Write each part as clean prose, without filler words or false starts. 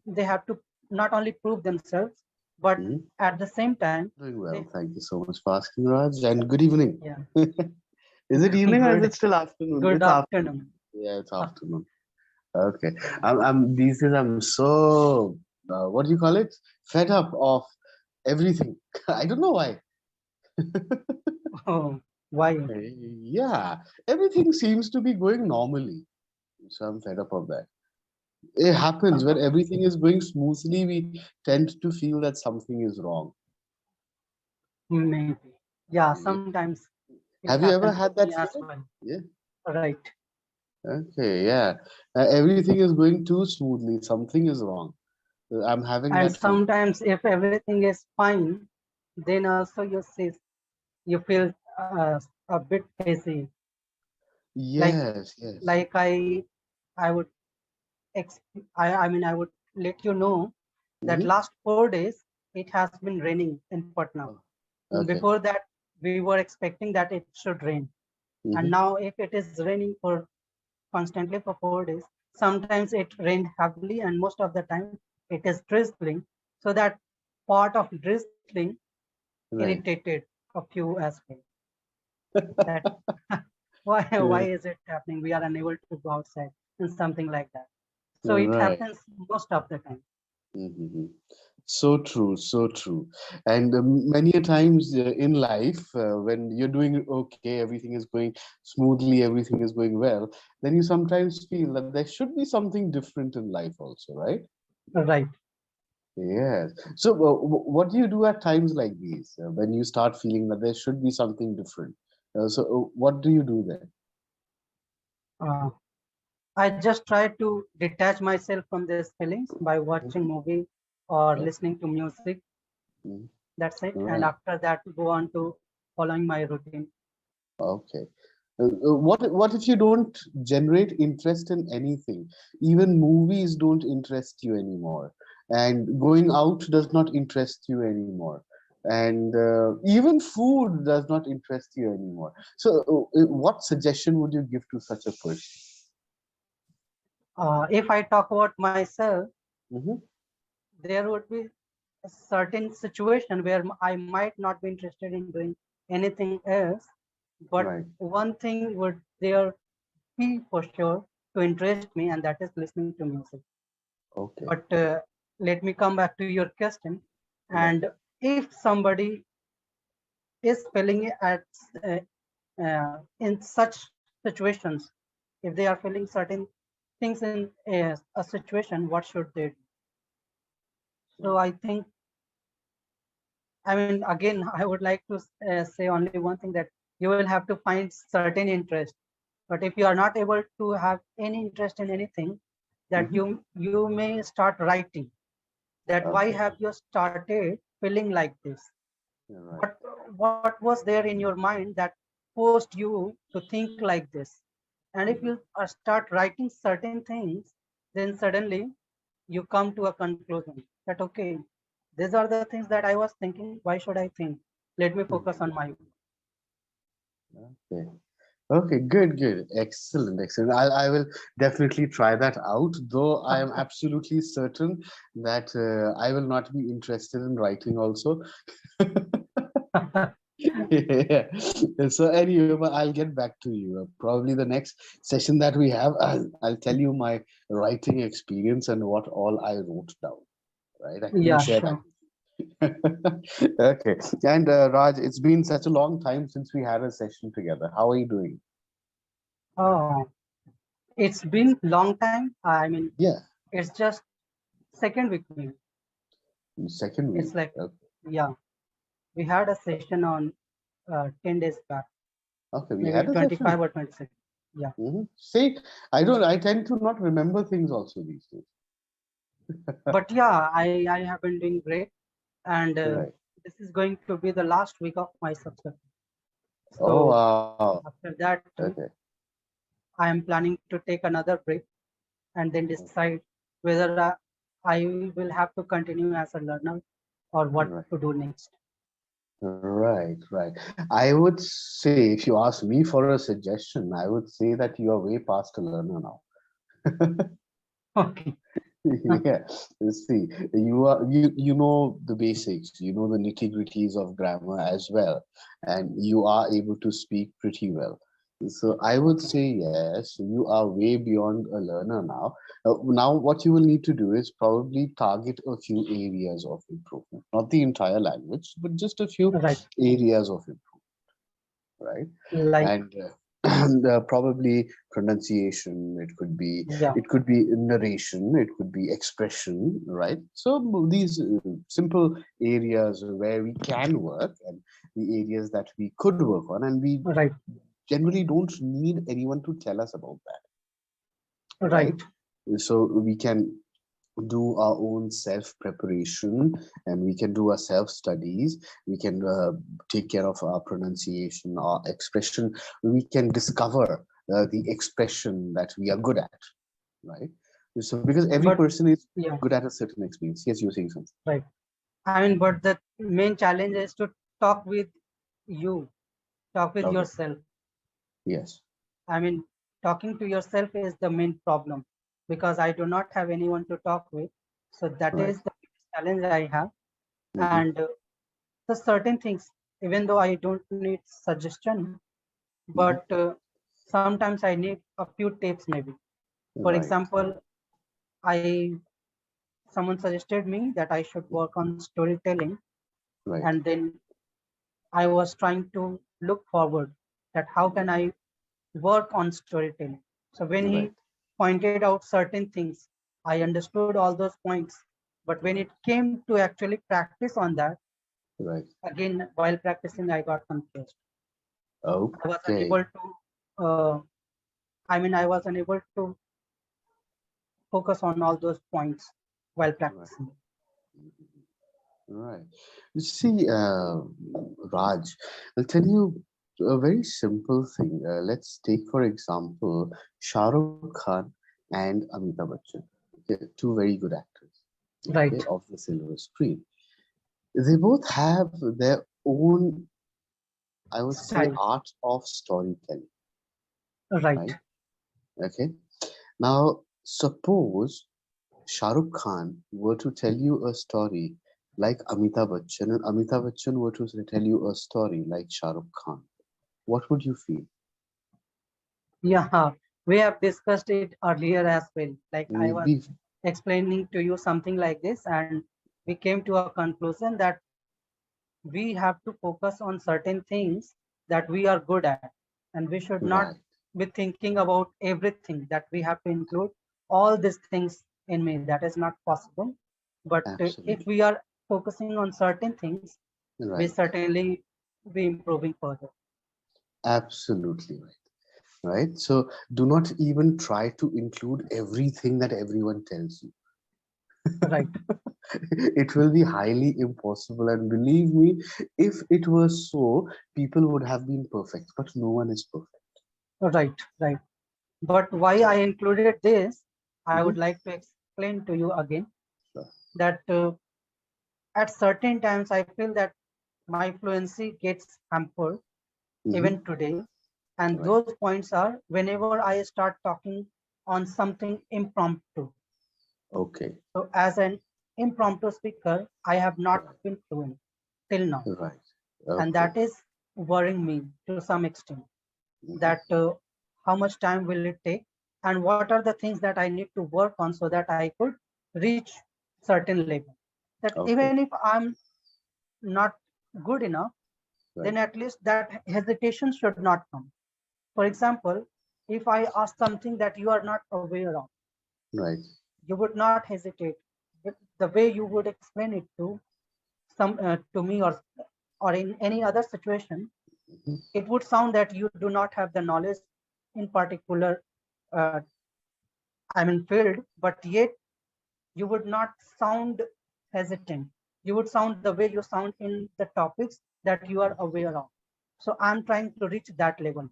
they have to not only prove themselves, but Hmm? at the same time, Doing they, well. Thank you so much for asking, Raj. And good evening. yeah, Is it evening or is good, it still afternoon? good It's afternoon. afternoon. Yeah, it's Uh, afternoon. Okay. yeah. I'm these days I'm so what do you call it? Fed up of everything. I don't know why. Oh, why? Yeah, everything seems to be going normally. So I'm fed up of that. It happens when everything is going smoothly, we tend to feel that something is wrong. Maybe. Yeah, Yeah. sometimes it Have you ever happens with had me that as feeling? well. Yeah. Right. Okay, yeah. Everything is going too smoothly. Something is wrong. I'm having And that feeling. sometimes if everything is fine, then also you feel a bit hazy. Like Yes, yes. like I would ex I mean I would let you know that Mm-hmm. last 4 days it has been raining in Patna. Oh, okay. Before that we were expecting that it should rain. And Mm-hmm. now if it is raining for constantly for 4 days, sometimes it rained heavily and most of the time it is drizzling. So that part of drizzling Right. irritated a few as well. That why Yeah. is it happening? We are unable to go outside and something like that. So it Right. happens most of the time. Mm-hmm. So true, so true. And many a times in life, when you're doing okay, everything is going smoothly, everything is going well, then you sometimes feel that there should be something different in life also, right? Right. Yes. So, what do you do at times like these when you start feeling that there should be something different? What do you do then? Uh, I just try to detach myself from these feelings by watching Mhm. movie or Oh, listening to music. mhm. That's it. And Right. after that, go on to following my routine. Okay. What if you don't generate interest in anything? Even movies don't interest you anymore, and going out does not interest you anymore, and even food does not interest you anymore. So, what suggestion would you give to such a person? If I talk about myself, Hmm. there would be a certain situation where I might not be interested in doing anything else, but Right. one thing would there be for sure to interest me, and that is listening to music. Okay. But let me come back to your question. Right. And if somebody is feeling at uh, in such situations, if they are feeling certain things in a situation, what should they do? So I think, I mean, again, I would like to say only one thing, that you will have to find certain interest. But if you are not able to have any interest in anything, that Hmm. you may start writing. That why Okay. have you started feeling like this? Right. What what was there in your mind that forced you to think like this? And if you start writing certain things, then suddenly you come to a conclusion that okay, these are the things that I was thinking. Why should I think? Let me focus on Mhm. my. Okay. Okay, good, good. Excellent, excellent. I will definitely try that out, though I am absolutely certain that I will not be interested in writing also. Yeah. So anyway, but I'll get back to you. Probably the next session that we have, I'll tell you my writing experience and what all I wrote down. Right? I can Yeah, share that. sure. Okay. And Raj, it's been such a long time since we had a session together. How are you doing? Oh, it's been long time. I mean, Yeah, it's just second week maybe. second It's week. like, yeah, we had a session on 10 days back, Okay, we maybe had a 25 session. or 26. Yeah. See, I don't. I tend to not remember things also these days. But yeah, I have been doing great. And Right. this is going to be the last week of my subscription. Oh So wow. after that, Okay. I am planning to take another break and then decide whether I will have to continue as a learner or what Right. to do next. Right. Right. I would say, if you ask me for a suggestion, I would say that you are way past a learner now. Okay. Yeah, see, you know the basics, you know the nitty-gritties of grammar as well, and you are able to speak pretty well. So I would say yes, you are way beyond a learner now. Now what you will need to do is probably target a few areas of improvement, not the entire language, but just a few Right. areas of improvement, right? Like, And and probably pronunciation, yeah, it could be narration, it could be expression, right? So these simple areas where we can work, and the areas that we could work on, and we right, generally don't need anyone to tell us about that, right? right, So we can do our own self preparation, and we can do our self studies. We can take care of our pronunciation, our expression. We can discover the expression that we are good at, right? So because every but person is yeah, good at a certain experience. Yes, you're saying something. right. I mean, but the main challenge is to talk with you, talk with Okay. yourself. Yes. I mean, talking to yourself is the main problem because I do not have anyone to talk with. So that Right. is the biggest challenge I have. Hmm. And the certain things, even though I don't need suggestion, Hmm. but sometimes I need a few tips maybe. For Right. example, I someone suggested me that I should work on storytelling, Right. and then I was trying to look forward that how can I work on storytelling. So when Right. he pointed out certain things, I understood all those points. But when it came to actually practice on that, Right. again while practicing, I got confused. I was Okay. unable to. I was unable to focus on all those points while Right. practicing. Right. You see, Raj, I'll tell you a very simple thing. Let's take, for example, Shah Rukh Khan and Amitabh Bachchan. Okay, two very good actors, okay, Right, of the silver screen. They both have their own, I would say, style. art of storytelling, Right. right? Okay. Now, suppose Shah Rukh Khan were to tell you a story like Amitabh Bachchan, and Amitabh Bachchan were to tell you a story like Shah Rukh Khan, what would you feel? Yeah, we have discussed it earlier as well. Like I was We explaining to you something like this, and we came to a conclusion that we have to focus on certain things that we are good at, and we should not right, be thinking about everything that we have to include all these things in me. That is not possible. But if absolutely we are focusing on certain things, we right, certainly be improving further. absolutely right. Right. So do not even try to include everything that everyone tells you. Right, It will be highly impossible, and believe me, if it was so, people would have been perfect, but no one is perfect. right, right. But why I included this, I would Mhm. like to explain to you again Sure. that at certain times I feel that my fluency gets hampered even Mhm. today. And Right. those points are whenever I start talking on something impromptu. Okay. So, as an impromptu speaker, I have not Right. been fluent till now. Right. And Okay. that is worrying me to some extent. Mhm. That how much time will it take? And what are the things that I need to work on so that I could reach certain level? That even Okay. if I'm not good enough, then Right. at least that hesitation should not come. For example, if I ask something that you are not aware of, Right. you would not hesitate. But the way you would explain it to me or in any other situation, Mhm. it would sound that you do not have the knowledge in particular, uh, field, but yet you would not sound hesitant. You would sound the way you sound in the topics that you are aware of. So I'm trying to reach that level.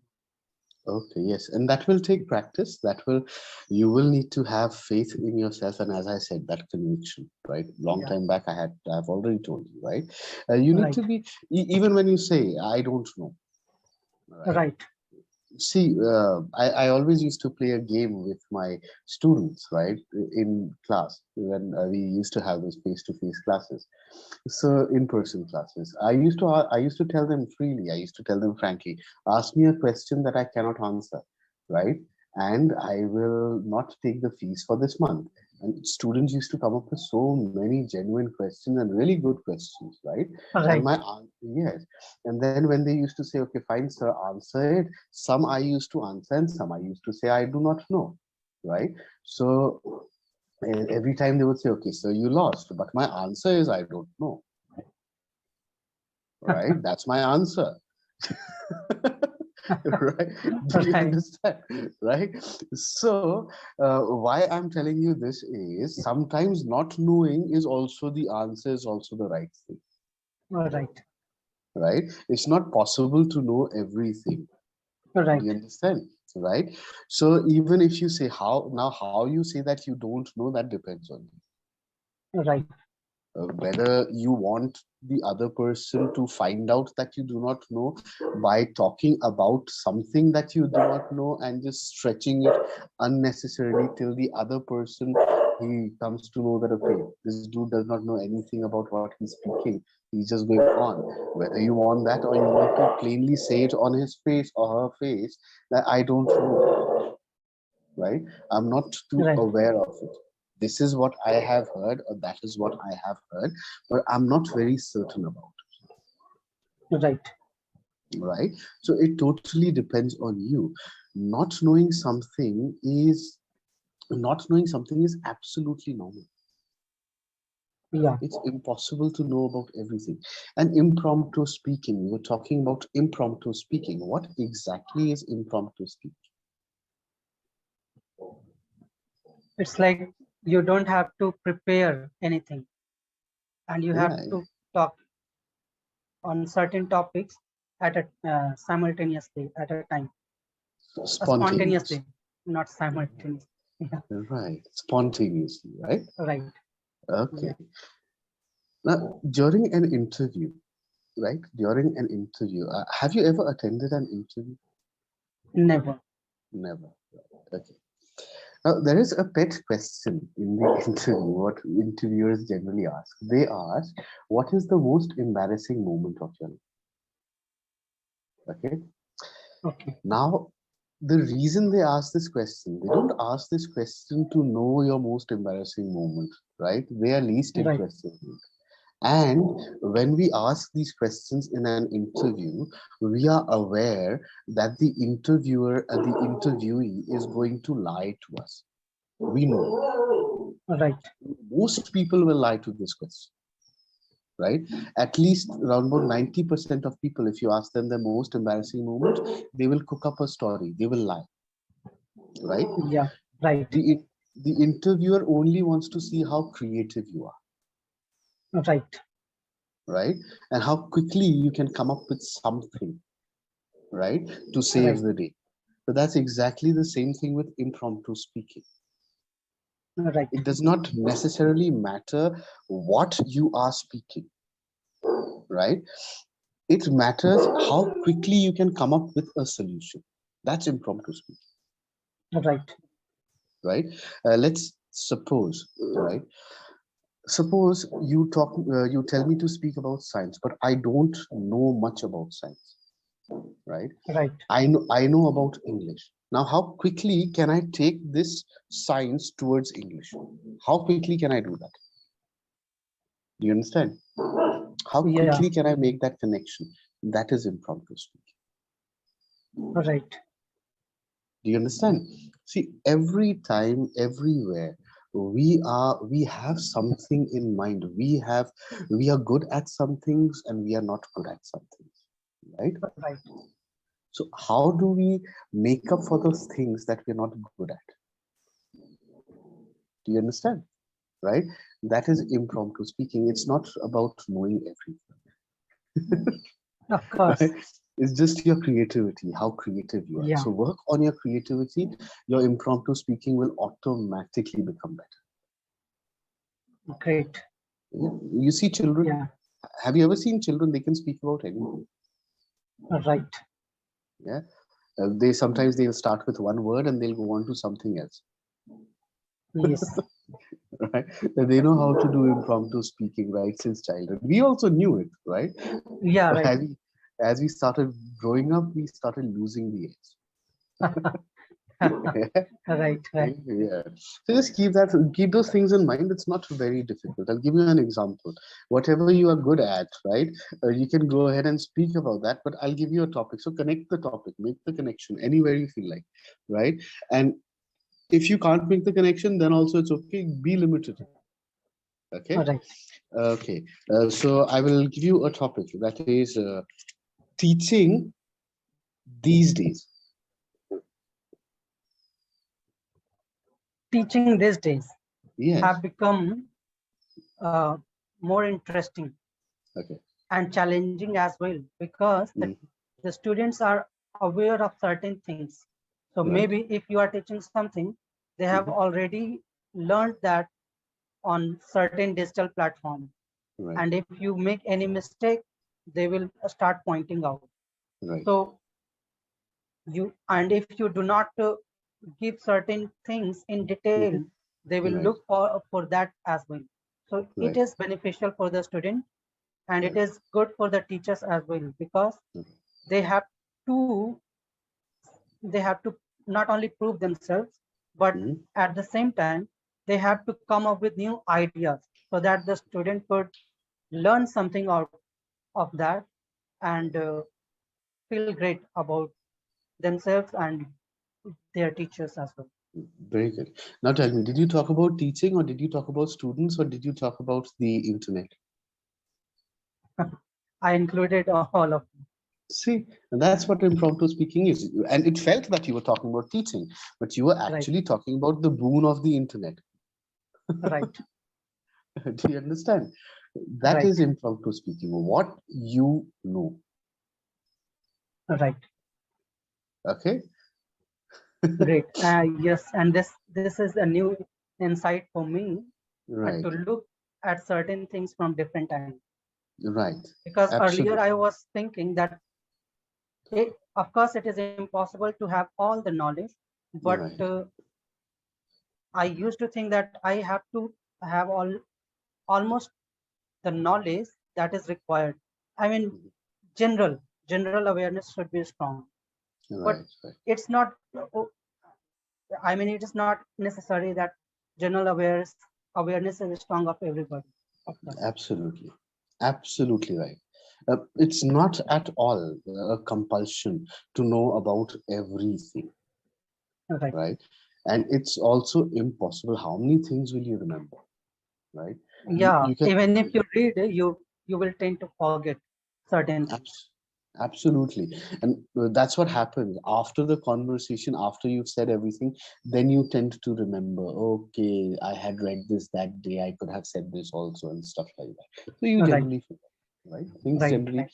Okay, yes, and that will take practice. You will need to have faith in yourself, and as I said, that conviction, right? Long Yeah, time back, I've already told you, right? You need right, to be, even when you say, I don't know, right? right, See, I always used to play a game with my students, right, in class when we used to have those face-to-face classes. So in-person classes, I used to tell them freely. I used to tell them frankly, ask me a question that I cannot answer, right? And I will not take the fees for this month. And students used to come up with so many genuine questions and really good questions, right? And Right. yes, and then when they used to say, okay, fine, sir, answer it. Some I used to answer, and some I used to say I do not know, right? So every time they would say, okay, sir, you lost, but my answer is I don't know, right? That's my answer. Right? Do you Right. understand? Right? So, why I'm telling you this is sometimes not knowing is also the answer, is also the right thing, Right. right? It's not possible to know everything. Do Right. you understand? Right? So, even if you say how you say that you don't know, that depends on you. Right. Whether you want the other person to find out that you do not know by talking about something that you do not know and just stretching it unnecessarily till the other person he comes to know that okay, this dude does not know anything about what he's speaking, he's just going on. Whether you want that or you want to plainly say it on his face or her face that I don't know, right? I'm not too Right. aware of it. This is what I have heard, or that is what I have heard, but I'm not very certain about Right. it, right? So it totally depends on you. Not knowing something is not knowing something is absolutely normal. Yeah. It's impossible to know about everything. And impromptu speaking, we were talking about impromptu speaking. What exactly is impromptu speaking? It's like you don't have to prepare anything, and you have Yeah, to talk on certain topics at a simultaneously at a time, spontaneous. spontaneously, not simultaneously. Yeah. Right, spontaneously, right? Right. Okay. Yeah. Now, during an interview, right? During an interview, have you ever attended an interview? Never. Never. Okay. Now, there is a pet question in the interview, what interviewers generally ask. They ask, what is the most embarrassing moment of your life? Okay. Okay. Now, the reason they ask this question, they don't ask this question to know your most embarrassing moment, right? They are least Right. interested in it. And when we ask these questions in an interview, we are aware that the interviewer and the interviewee is going to lie to us. We know. Right. Most people will lie to this question, right? At least around about 90% of people, if you ask them the most embarrassing moment, they will cook up a story. They will lie, right? Yeah. Right. The interviewer only wants to see how creative you are, Right. right? And how quickly you can come up with something, right, to save Right. the day. So that's exactly the same thing with impromptu speaking. Right. It does not necessarily matter what you are speaking, right? It matters how quickly you can come up with a solution. That's impromptu speaking, Right. right? Let's suppose, right? Suppose you tell me to speak about science, but I don't know much about science, right? Right. I know about English. Now, how quickly can I take this science towards English? How quickly can I do that? Do you understand? How Yeah. quickly can I make that connection? That is impromptu speaking. Right. Do you understand? See, every time, everywhere, we have something in mind. We are good at some things and we are not good at some things, right? Right. So how do we make up for those things that we're not good at? Do you understand? Right? That is impromptu speaking. It's not about knowing everything. Of course. Right? It's just your creativity, how creative you are. Yeah. So work on your creativity, your impromptu speaking will automatically become better. Great. Yeah. You see children, Yeah. have you ever seen children? They can speak about anything. Right. Yeah. Sometimes they'll start with one word and they'll go on to something else. Yes. Right? They know how to do impromptu speaking right since childhood. We also knew it, right? Yeah, But right. as we started growing up, we started losing the edge. Right, right. Yeah. So just keep those things in mind. It's not very difficult. I'll give you an example. Whatever you are good at, right? You can go ahead and speak about that, but I'll give you a topic. So connect the topic, make the connection anywhere you feel like, right? And if you can't make the connection, then also it's okay. Be limited. All Okay. right. Okay. So I will give you a topic that is teaching these days. Teaching these days Yes. have become uh, more interesting Okay. and challenging as well, because Mm, the students are aware of certain things. So right. maybe if you are teaching something, they have Mhm. already learned that on certain digital platform. Right. And if you make any mistake, they will start pointing out. Right. So if you do not give certain things in detail, Mhm. they will Right. look for that as well. So it Right. is beneficial for the student, and it Right. is good for the teachers as well, because Okay. they have to they have to not only prove themselves, but Mhm. at the same time they have to come up with new ideas so that the student could learn something out of that, and feel great about themselves and their teachers as well. Very good. Now tell me, did you talk about teaching or did you talk about students or did you talk about the internet? I included all of See, and that's what impromptu speaking is. And it felt that you were talking about teaching, but you were them. Right, actually talking about the boon of the internet. right, Do you understand? That right, is impromptu speaking. What you know. right. Okay? Great. Yes, and this is a new insight for me, to Right. look at certain things from different angles. Right. Because earlier Absolutely. I was thinking that of course it is impossible to have all the knowledge, but Right. I used to think that I have to have almost the knowledge that is required. I mean, general awareness should be strong, but Right. Right. it's not. I mean, it is not necessary that general awareness is strong of everybody. Of course, Absolutely. Absolutely right. It's not at all a compulsion to know about everything, right. right? And it's also impossible. How many things will you remember, right? Yeah, You can even if you read, you will tend to forget certain things. abs- absolutely, and that's what happens after the conversation. After you've said everything, then you tend to remember. Okay, I had read this that day. I could have said this also, and stuff like that. So you Right, generally forget, right? Things right, generally,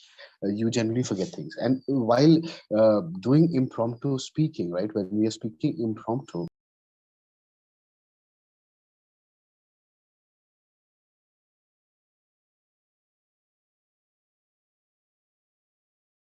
right, you generally forget things. And while doing impromptu speaking, right? When we are speaking impromptu,